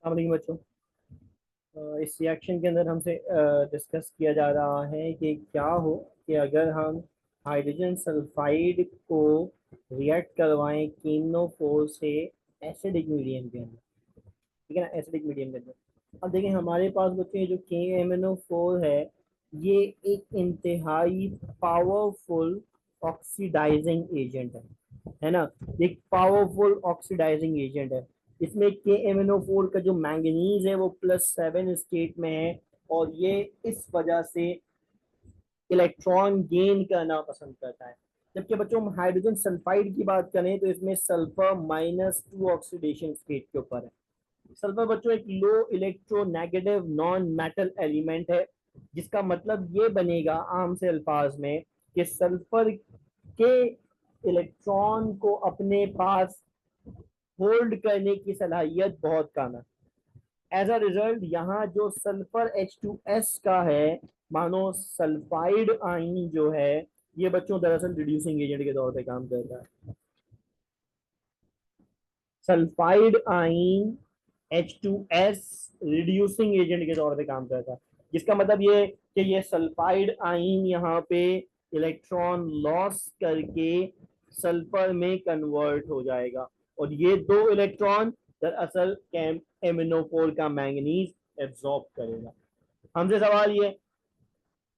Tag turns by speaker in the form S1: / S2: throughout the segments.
S1: अस्सलाम बच्चों। इस रिएक्शन के अंदर हमसे डिस्कस किया जा रहा है कि क्या हो कि अगर हम हाइड्रोजन सल्फाइड को रिएक्ट करवाएं KNO4 से एसिडिक मीडियम के अंदर। ठीक है ना, एसिडिक मीडियम के अंदर। अब देखें हमारे पास बच्चे जो KMnO4 है, ये एक इंतहाई पावरफुल ऑक्सीडाइजिंग एजेंट है ना। एक पावरफुल ऑक्सीडाइजिंग एजेंट है। इसमें KMnO4 का जो मैंगनीज है वो +7 स्टेट में है, और ये इस वजह से इलेक्ट्रॉन गेन करना पसंद करता है। जबकि बच्चों हम हाइड्रोजन सल्फाइड की बात करें तो इसमें सल्फर -2 ऑक्सीडेशन स्टेट के ऊपर है। सल्फर बच्चों एक लो इलेक्ट्रोनेगेटिव नॉन मेटल एलिमेंट है, जिसका मतलब ये बनेगा आम से अल्फाज में कि सल्फर के इलेक्ट्रॉन को अपने पास होल्ड करने की सलाहियत बहुत कम है। एज अ रिजल्ट यहाँ जो सल्फर H2S का है, मानो सल्फाइड आइन जो है, ये बच्चों दरअसल रिड्यूसिंग एजेंट के तौर पे काम करता है। सल्फाइड आइन H2S रिड्यूसिंग एजेंट के तौर पे काम करता है, जिसका मतलब ये कि ये सल्फाइड आइन यहाँ पे इलेक्ट्रॉन लॉस करके सल्फर में कन्वर्ट हो जाएगा, और ये दो इलेक्ट्रॉन दरअसल एमिनो4 का मैंगनीज एब्जॉर्ब करेगा। हमसे सवाल ये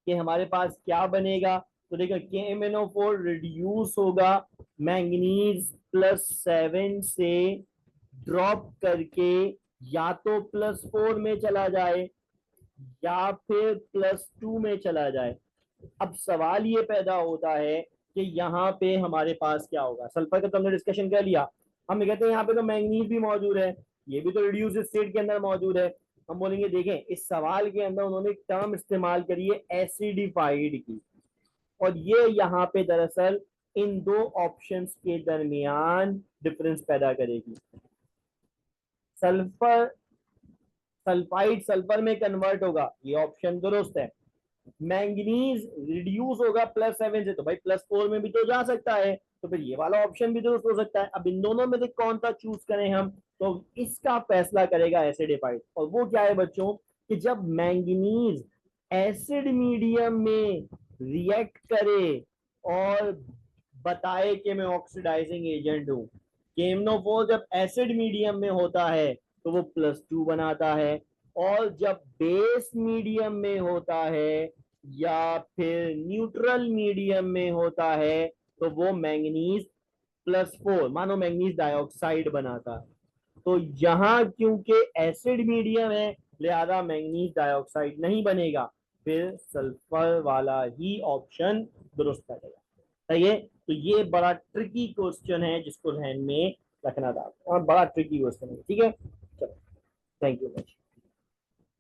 S1: कि हमारे पास क्या बनेगा, तो देखो KMnO4 रिड्यूस होगा मैंगनीज +7 से ड्रॉप करके या तो +4 में चला जाए या फिर +2 में चला जाए। अब सवाल ये पैदा होता है कि यहाँ पे हमारे पास क्या होगा। सल्फर का तो हमने डिस्कशन कर लिया। हम कहते हैं यहाँ पे तो मैंगनीज भी मौजूद है, ये भी तो रिड्यूस स्टेट के अंदर मौजूद है। हम बोलेंगे देखें इस सवाल के अंदर उन्होंने टर्म इस्तेमाल करी है एसिडिफाइड की, और ये यहाँ पे दरअसल इन दो ऑप्शंस के दरमियान डिफरेंस पैदा करेगी। सल्फर सल्फाइड सल्फर में कन्वर्ट होगा, ये ऑप्शन दुरुस्त है। मैंगनीज रिड्यूस होगा +7 से, तो भाई +4 में भी तो जा सकता है, तो फिर ये वाला ऑप्शन भी दुरुस्त हो सकता है। अब इन दोनों में से कौन सा चूज करें हम, तो इसका फैसला करेगा एसिडिफाइड। और वो क्या है बच्चों कि जब मैंगनीज एसिड मीडियम में रिएक्ट करे और बताए कि मैं ऑक्सीडाइजिंग एजेंट हूं, केमनोफोर जब एसिड मीडियम में होता है तो वो +2 बनाता है, और जब बेस मीडियम में होता है या फिर न्यूट्रल मीडियम में होता है तो वो मैंगनीज +4 मानो मैंगनीज डाइऑक्साइड बनाता है। तो यहाँ क्योंकि एसिड मीडियम है लिहाजा मैंगनीज डाइऑक्साइड नहीं बनेगा, फिर सल्फर वाला ही ऑप्शन दुरुस्त रहेगा। सही है। तो ये बड़ा ट्रिकी क्वेश्चन है जिसको ध्यान में रखना था, और बड़ा ट्रिकी क्वेश्चन है। ठीक है, चलो, थैंक यू मच।